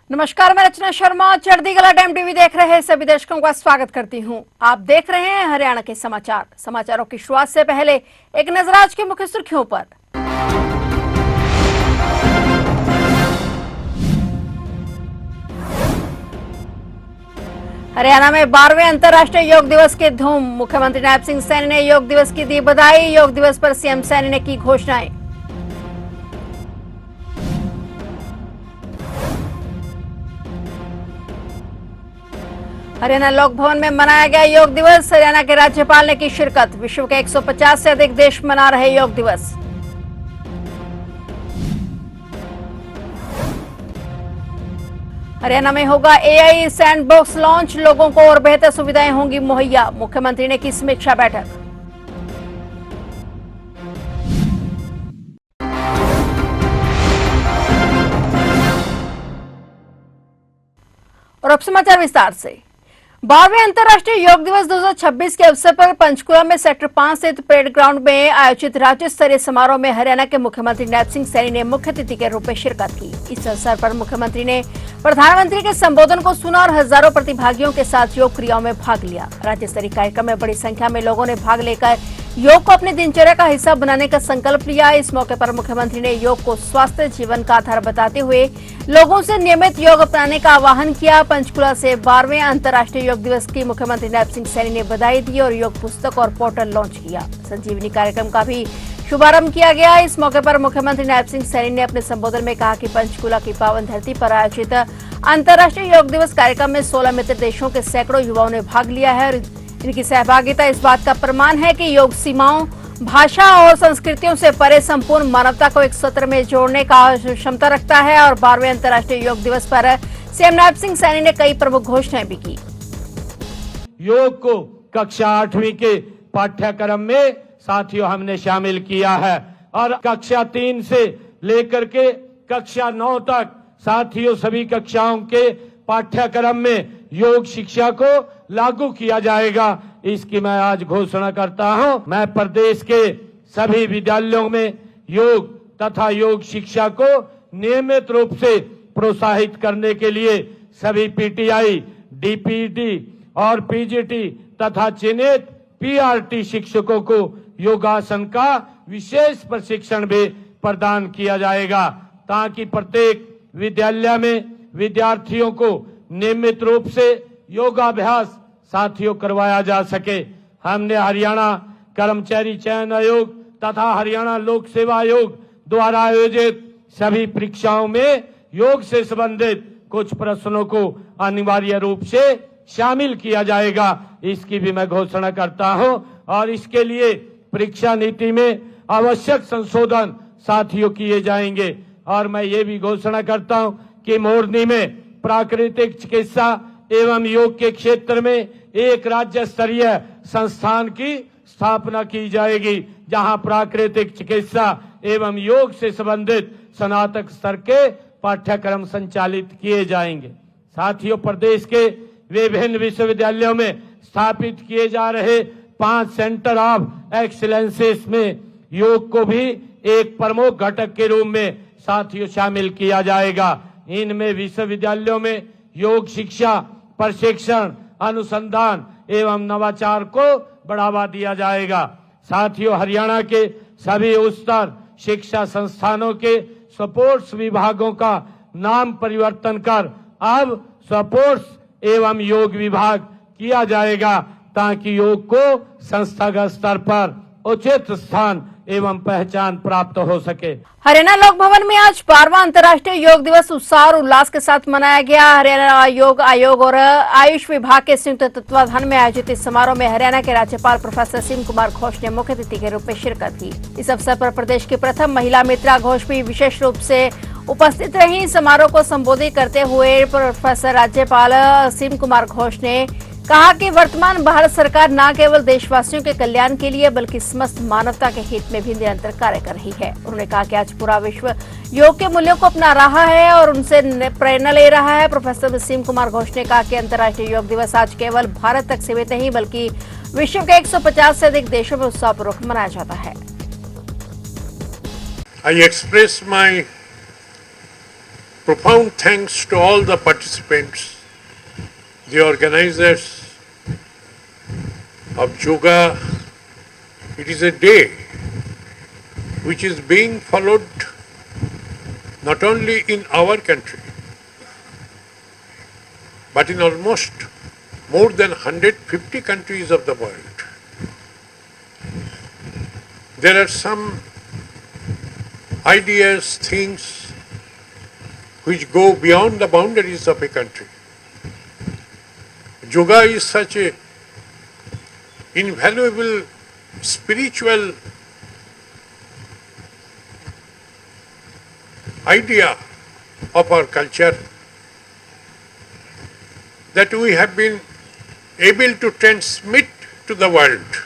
नमस्कार, मैं रचना Sharma चढ़दीगला time TV देख रहे सभी दर्शकों का स्वागत करती हूं। आप देख रहे हैं हरियाणा के समाचार। समाचारों की शुरुआत से पहले एक नजर आज की मुख्य सुर्खियों पर। हरियाणा में 12वें अंतर्राष्ट्रीय योग दिवस की धूम। मुख्यमंत्री नायब सिंह सैनी ने योग दिवस की दी बधाई। योग दिवस पर सीएम सैनी ने की घोषणाएं। हरियाणा लोक भवन में मनाया गया योग दिवस। हरियाणा के राज्यपाल ने की शिरकत। विश्व के 150 से अधिक देश मना रहे योग दिवस। हरियाणा में होगा एआई सैंडबॉक्स लॉन्च। लोगों को और बेहतर सुविधाएं होंगी मुहैया। मुख्यमंत्री ने की समीक्षा बैठक। और अब समाचार विस्तार से। 12वें अंतर्राष्ट्रीय योग दिवस 2026 के अवसर पर पंचकुला में सेक्टर 5 स्थित परेड ग्राउंड में आयोजित राज्य स्तरीय समारोह में हरियाणा के मुख्यमंत्री नायब सिंह सैनी ने मुख्य अतिथि के रूप में शिरकत की। इस अवसर पर मुख्यमंत्री ने प्रधानमंत्री के संबोधन को सुना और हजारों प्रतिभागियों के साथ योग क्रियाओं में भाग लिया। राज्य स्तरीय कार्यक्रम में बड़ी संख्या में लोगों ने भाग लेकर योग को अपनी दिनचर्या का हिस्सा बनाने का संकल्प लिया। इस मौके पर मुख्यमंत्री ने योग को स्वास्थ्य जीवन का आधार बताते हुए लोगों से नियमित योग अपनाने का आह्वान किया। पंचकुला से 12वें अंतर्राष्ट्रीय योग दिवस की मुख्यमंत्री नायब सिंह सैनी ने बधाई दी और योग पुस्तक और पोर्टल लॉन्च किया। संजीवनी कार्यक्रम का भी शुभारंभ किया गया। इस मौके पर मुख्यमंत्री नायब सिंह सैनी ने अपने संबोधन में कहा कि पंचकुला की पावन धरती पर आयोजित अंतर्राष्ट्रीय योग दिवस कार्यक्रम में 16 मित्र देशों के सैकड़ों युवाओं ने भाग लिया है और इनकी सहभागिता इस बात का प्रमाण है कि योग सीमाओं, भाषा और संस्कृतियों से परे संपूर्ण मानवता को एक सूत्र में जोड़ने का क्षमता रखता है। और 12वें अंतर्राष्ट्रीय योग दिवस पर सीएम नायब सिंह सैनी ने कई प्रमुख घोषणाएं भी की। योग को कक्षा 8वीं के पाठ्यक्रम में साथियों हमने शामिल किया है और कक्षा 3 से लेकर के कक्षा 9 तक साथियों सभी कक्षाओं के पाठ्यक्रम में योग शिक्षा को लागू किया जाएगा। इसकी मैं आज घोषणा करता हूं। मैं प्रदेश के सभी विद्यालयों में योग तथा योग शिक्षा को नियमित रूप से प्रोत्साहित करने के लिए सभी पीटीआई, डीपीटी और पीजीटी तथा चिन्हित पीआरटी शिक्षकों को योगासन का विशेष प्रशिक्षण भी प्रदान किया जाएगा ताकि प्रत्येक विद्यालय में विद्यार्थियों को नियमित रूप से योगाभ्यास साथियों करवाया जा सके। हमने हरियाणा कर्मचारी चयन आयोग तथा हरियाणा लोक सेवा आयोग द्वारा आयोजित सभी परीक्षाओं में योग से संबंधित कुछ प्रश्नों को अनिवार्य रूप से शामिल किया जाएगा। इसकी भी मैं घोषणा करता हूं और इसके लिए परीक्षा नीति में आवश्यक संशोधन साथियों किए जाएंगे। और मैं ये भी घोषणा करता हूं कि मोरनी में प्राकृतिक चिकित्सा एवं योग के क्षेत्र में एक राज्य स्तरीय संस्थान की स्थापना की जाएगी जहां प्राकृतिक चिकित्सा एवं योग से संबंधित स्नातक स्तर के पाठ्यक्रम संचालित किए जाएंगे। साथियों, प्रदेश के विभिन्न विश्वविद्यालयों में स्थापित किए जा रहे 5 सेंटर ऑफ एक्सीलेंसेस में योग को भी एक प्रमुख घटक के रूप में साथियों शामिल किया जाएगा। इनमें विश्वविद्यालयों में योग शिक्षा, प्रशिक्षण, अनुसंधान एवं नवाचार को बढ़ावा दिया जाएगा। साथियों, हरियाणा के सभी उच्चतर शिक्षा संस्थानों के स्पोर्ट्स विभागों का नाम परिवर्तन कर अब स्पोर्ट्स एवं योग विभाग किया जाएगा ताकि योग को संस्थागत स्तर पर उचित स्थान एवं पहचान प्राप्त हो सके। हरियाणा लोक भवन में आज 12वां अंतर्राष्ट्रीय योग दिवस उत्साह और उल्लास के साथ मनाया गया। हरियाणा योग आयोग और आयुष विभाग के संयुक्त तत्वाधान में आयोजित इस समारोह में हरियाणा के राज्यपाल प्रोफेसर सीएम कुमार घोष ने मुख्य अतिथि के रूप में शिरकत की। इस अवसर पर प्रदेश की प्रथम महिला मित्रा घोष भी विशेष रूप से उपस्थित रही। समारोह को संबोधित करते हुए प्रोफेसर राज्यपाल सीएम कुमार घोष ने कहा कि वर्तमान भारत सरकार न केवल देशवासियों के कल्याण के लिए बल्कि समस्त मानवता के हित में भी निरंतर कार्य कर रही है। उन्होंने कहा कि आज पूरा विश्व योग के मूल्यों को अपना रहा है और उनसे प्रेरणा ले रहा है। प्रोफेसर सीएम कुमार घोष ने कहा कि अंतर्राष्ट्रीय योग दिवस आज केवल भारत तक सीमित नहीं बल्कि विश्व के 150 से अधिक देशों में उत्साहपूर्वक मनाया जाता है। I express my profound thanks to all the participants, the organizers of yoga. It is a day which is being followed not only in our country, but in almost more than 150 countries of the world. There are some ideas, things which go beyond the boundaries of a country. Yoga is such a invaluable spiritual idea of our culture that we have been able to transmit to the world.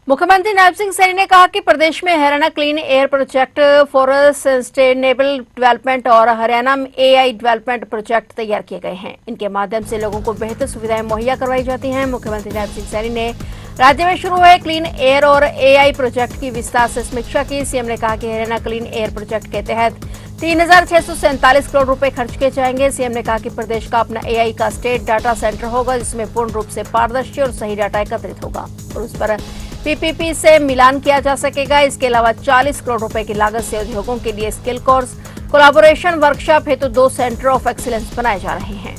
मुख्यमंत्री नायब सिंह सैनी ने कहा कि प्रदेश में Haryana clean air project for sustainable development और Haryana AI development project तैयार किए गए हैं। इनके माध्यम से लोगों को बेहतर सुविधाएं मुहैया करवाई जाती हैं। मुख्यमंत्री नायब सिंह सैनी ने राज्य में शुरू हुए क्लीन एयर और एआई प्रोजेक्ट की विस्तार से समीक्षा की। सीएम ने कहा कि हरियाणा क्लीन एयर प्रोजेक्ट के तहत 3,647 करोड़ रुपए खर्च किए जाएंगे। सीएम ने कहा कि प्रदेश का अपना एआई का स्टेट डाटा सेंटर होगा, जिसमें पूर्ण रूप से पारदर्शी और सही डाटा एकत्रित होगा और उस पर पीपीपी से मिलान किया जा सकेगा। इसके अलावा 40 करोड़ रुपए की लागत से उद्योगों के लिए स्किल कोर्स, कोलैबोरेशन वर्कशॉप हेतु 2 सेंटर ऑफ एक्सीलेंस बनाए जा रहे हैं।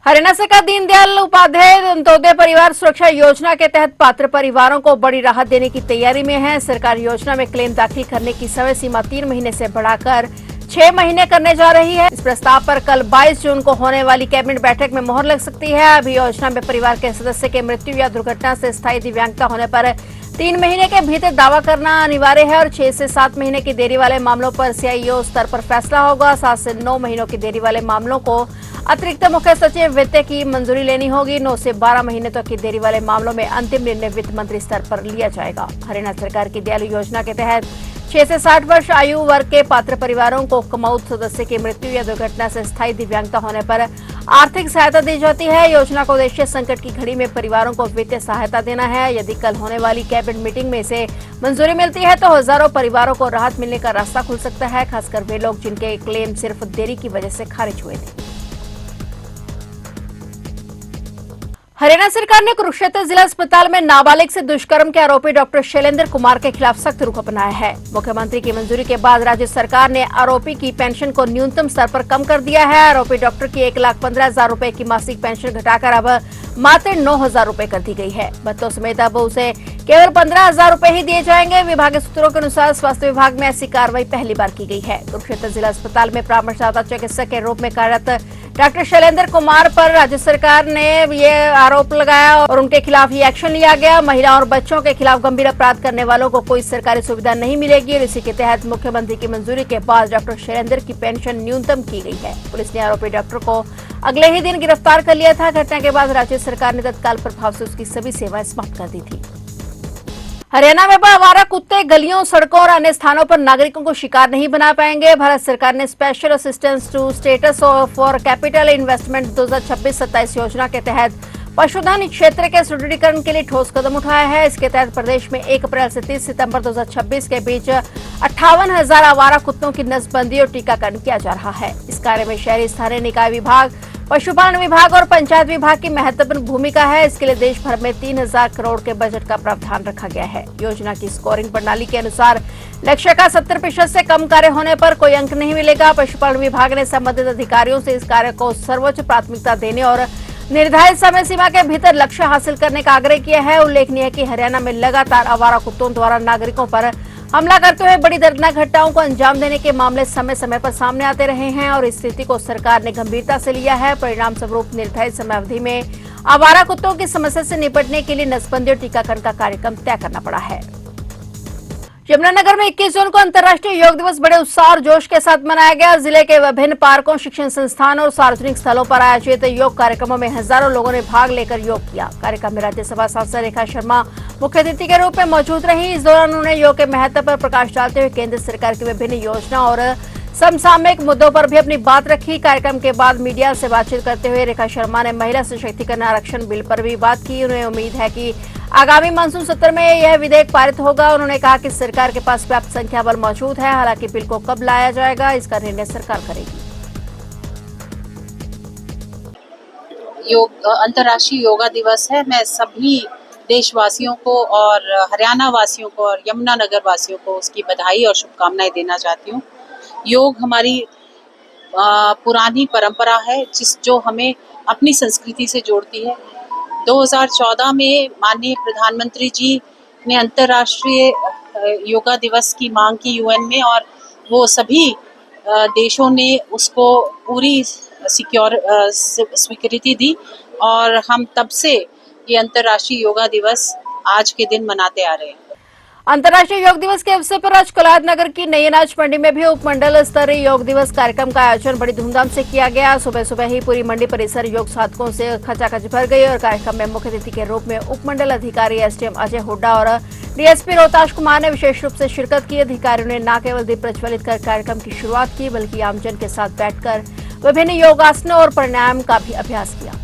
हरियाणा सरकार दीनदयाल उपाध्याय अंत्योदय परिवार सुरक्षा योजना के तहत पात्र परिवारों को बड़ी राहत देने की तैयारी में है। सरकार योजना में क्लेम दाखिल करने की समय सीमा 3 महीने से बढ़ाकर 6 महीने करने जा रही है। इस प्रस्ताव पर कल 22 जून को होने वाली कैबिनेट बैठक में मोहर लग सकती है। अभी योजना में परिवार के सदस्य के मृत्यु या दुर्घटना से स्थायी दिव्यांगता होने पर 3 महीने के भीतर दावा करना अनिवार्य है और 6 से 7 महीने की देरी वाले मामलों पर सीआईओ स्तर पर फैसला होगा। 7 से 9 महीनों की देरी वाले मामलों को अतिरिक्त मुख्य सचिव वित्त की मंजूरी लेनी होगी। 9 से 12 महीने तक की देरी वाले मामलों में अंतिम निर्णय वित्त मंत्री स्तर पर लिया जाएगा। हरियाणा सरकार की दयालु योजना के तहत 6 से 60 वर्ष आयु वर्ग के पात्र परिवारों को कमाऊ सदस्य की मृत्यु या दुर्घटना से स्थायी दिव्यांगता होने पर आर्थिक सहायता दी जाती है। योजना का उद्देश्य संकट की घड़ी में परिवारों को वित्तीय सहायता देना है। यदि कल होने वाली कैबिनेट मीटिंग में इसे मंजूरी मिलती है तो हजारों परिवारों को राहत मिलने का रास्ता खुल सकता है, खासकर वे लोग जिनके क्लेम सिर्फ देरी की वजह से खारिज हुए थे। हरियाणा सरकार ने कुरुक्षेत्र जिला अस्पताल में नाबालिग से दुष्कर्म के आरोपी डॉक्टर शैलेंद्र कुमार के खिलाफ सख्त रुख अपनाया है। मुख्यमंत्री की मंजूरी के बाद राज्य सरकार ने आरोपी की पेंशन को न्यूनतम स्तर पर कम कर दिया है। आरोपी डॉक्टर की 1,15,000 रुपए की मासिक पेंशन घटाकर अब मात्र 9,000 रुपए कर दी गई है। भत्तों समेत अब उसे केवल 15,000 रुपए ही दिए जाएंगे। विभागीय सूत्रों के अनुसार स्वास्थ्य विभाग में ऐसी कार्रवाई पहली बार की गई है। कुरुक्षेत्र जिला अस्पताल में परामर्शदाता चिकित्सक के रूप में कार्यरत डॉक्टर शैलेंद्र कुमार पर राज्य सरकार ने ये आरोप लगाया और उनके खिलाफ ये एक्शन लिया गया। महिला और बच्चों के खिलाफ गंभीर अपराध करने वालों को कोई सरकारी सुविधा नहीं मिलेगी और इसी के तहत मुख्यमंत्री की मंजूरी के बाद डॉक्टर शैलेंद्र की पेंशन न्यूनतम की गई है। पुलिस ने आरोपी डॉक्टर को अगले ही दिन गिरफ्तार कर लिया था। घटना के बाद राज्य सरकार ने तत्काल प्रभाव से उसकी सभी सेवाएं समाप्त कर दी थी। हरियाणा में आवारा कुत्ते गलियों, सड़कों और अन्य स्थानों पर नागरिकों को शिकार नहीं बना पाएंगे। भारत सरकार ने special assistance to states for capital investment 2026-27 योजना के तहत पशुधन क्षेत्र के सुदृढ़ीकरण के लिए ठोस कदम उठाया है। इसके तहत प्रदेश में 1 अप्रैल से 30 सितंबर 2026 के बीच 58,000 आवारा कुत्तों की नसबंदी और टीकाकरण किया जा रहा है। इस कार्य में शहरी स्थानीय निकाय विभाग, पशुपालन विभाग और पंचायत विभाग की महत्वपूर्ण भूमिका है। इसके लिए देश भर में 3,000 करोड़ के बजट का प्रावधान रखा गया है। योजना की स्कोरिंग प्रणाली के अनुसार लक्ष्य का 70% से कम कार्य होने पर कोई अंक नहीं मिलेगा। पशुपालन विभाग ने संबंधित अधिकारियों से इस कार्य को सर्वोच्च प्राथमिकता देने और निर्धारित समय सीमा के भीतर लक्ष्य हासिल करने का आग्रह किया है। उल्लेखनीय है कि हरियाणा में लगातार आवारा कुत्तों द्वारा नागरिकों पर हमला करते हुए बड़ी दर्दनाक घटनाओं को अंजाम देने के मामले समय समय पर सामने आते रहे हैं और इस स्थिति को सरकार ने गंभीरता से लिया है। परिणाम स्वरूप निर्धारित समय अवधि में आवारा कुत्तों की समस्या से निपटने के लिए नसबंदी और टीकाकरण का कार्यक्रम तय करना पड़ा है। यमुनानगर में 21 जून को अंतर्राष्ट्रीय योग दिवस बड़े उत्साह और जोश के साथ मनाया गया। जिले के विभिन्न पार्कों, शिक्षण संस्थानों और सार्वजनिक स्थलों पर आयोजित योग कार्यक्रमों में हजारों लोगों ने भाग लेकर योग किया। कार्यक्रम में राज्यसभा सांसद रेखा शर्मा मुख्य अतिथि के रूप में मौजूद रही। इस दौरान उन्होंने योग के महत्व पर प्रकाश डालते हुए केंद्र सरकार की विभिन्न योजनाओं और समसामयिक मुद्दों पर भी अपनी बात रखी। कार्यक्रम के बाद मीडिया से बातचीत करते हुए रेखा शर्मा ने महिला सशक्तिकरण आरक्षण बिल पर भी बात की। उन्हें उम्मीद है कि आगामी मानसून सत्र में यह विधेयक पारित होगा। उन्होंने कहा कि सरकार के पास पर्याप्त संख्या बल मौजूद है, हालांकि बिल को कब लाया जाएगा इसका निर्णय सरकार करेगी। अंतर्राष्ट्रीय योगा दिवस है। मैं सभी देशवासियों को और हरियाणा वासियों को और यमुनानगर वासियों को उसकी बधाई और शुभकामनाएं देना चाहती हूँ। योग हमारी पुरानी परंपरा है जो हमें अपनी संस्कृति से जोड़ती है। 2014 में माननीय प्रधानमंत्री जी ने अंतर्राष्ट्रीय योगा दिवस की मांग की यूएन में, और वो सभी देशों ने उसको पूरी स्वीकृति दी, और हम तब से ये अंतर्राष्ट्रीय योगा दिवस आज के दिन मनाते आ रहे हैं। अंतर्राष्ट्रीय योग दिवस के अवसर पर आज कोलाहट नगर की नई अनाज मंडी में भी उपमंडल स्तरीय योग दिवस कार्यक्रम का आयोजन बड़ी धूमधाम से किया गया। सुबह सुबह ही पूरी मंडी परिसर योग साधकों से खचाखच भर गई और कार्यक्रम में मुख्य अतिथि के रूप में उपमंडल अधिकारी एसडीएम अजय हुड्डा और डीएसपी रोहताश कुमार ने विशेष रूप से शिरकत की। अधिकारियों ने न केवल दीप प्रज्वलित कर कार्यक्रम की शुरुआत की, बल्कि आमजन के साथ बैठकर विभिन्न योगासनों और प्राणायाम का भी अभ्यास किया।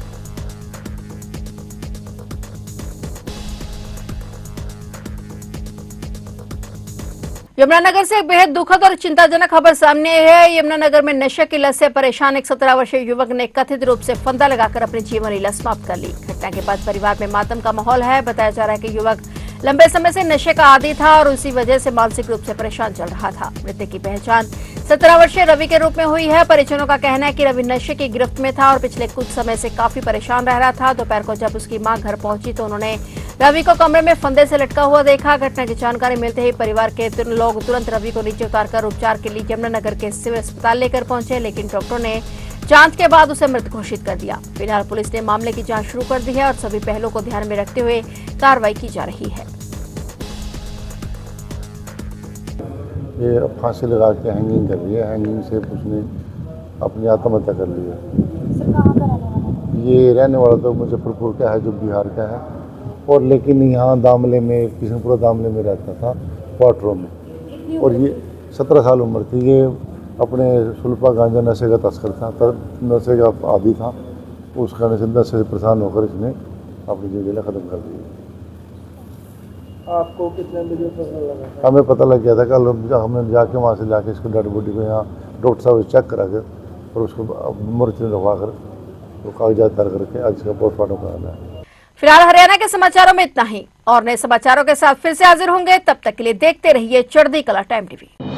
यमुनानगर से एक बेहद दुखद और चिंताजनक खबर सामने आई है। यमुनानगर में नशे की लत से परेशान एक 17 वर्षीय युवक ने कथित रूप से फंदा लगाकर अपनी जीवन लीला समाप्त कर ली। घटना के बाद परिवार में मातम का माहौल है। बताया जा रहा है कि युवक लंबे समय से नशे का आदी था और उसी वजह से मानसिक रूप से परेशान चल रहा था। मृतक की पहचान 17 वर्षीय रवि के रूप में हुई है। परिजनों का कहना है कि रवि नशे की गिरफ्त में था और पिछले कुछ समय से काफी परेशान रह रहा था। दोपहर को जब उसकी मां घर पहुंची तो उन्होंने रवि को कमरे में फंदे से लटका हुआ देखा। घटना की जानकारी मिलते ही परिवार के लोग तुरंत रवि को नीचे उतारकर उपचार के लिए यमुनानगर के सिविल अस्पताल लेकर पहुंचे, लेकिन डॉक्टरों ने जांच के बाद उसे मृत घोषित कर दिया। फिलहाल पुलिस ने मामले की जांच शुरू कर दी है और सभी पहलुओं को ध्यान में रखते हुए कार्रवाई की जा रही है। ये फांसी लगा के हैंगिंग कर रही है। हैंगिंग से उसने अपनी आत्महत्या कर ली है। ये रहने वाला तो मुजफ्फरपुर का है, जो बिहार का है, और लेकिन यहाँ दामले में, किशनपुरा दामले में रहता था, क्वार्टरों में। और ये 17 साल उम्र थी। ये अपने सुल्फा गांजा नशे का तस्कर था, नशे का आदी था। उसका नशे से परेशान होकर इसने अपनी जिंदगी ख़त्म कर दी। आपको कितने बजे पता लगा? हमें पता लग गया था कल। हमने जाके वहाँ से जाके इसको डेड बॉडी को यहाँ डॉक्टर साहब चेक करा कर और उसको मोर्चे में रखवा कर वो कागजात तैयार करके आज इसका पोस्टमार्टम कराना है। फिलहाल हरियाणा के समाचारों में इतना ही। और नए समाचारों के साथ फिर से हाजिर होंगे। तब तक के लिए देखते रहिए चढ़ती कला टाइम टीवी।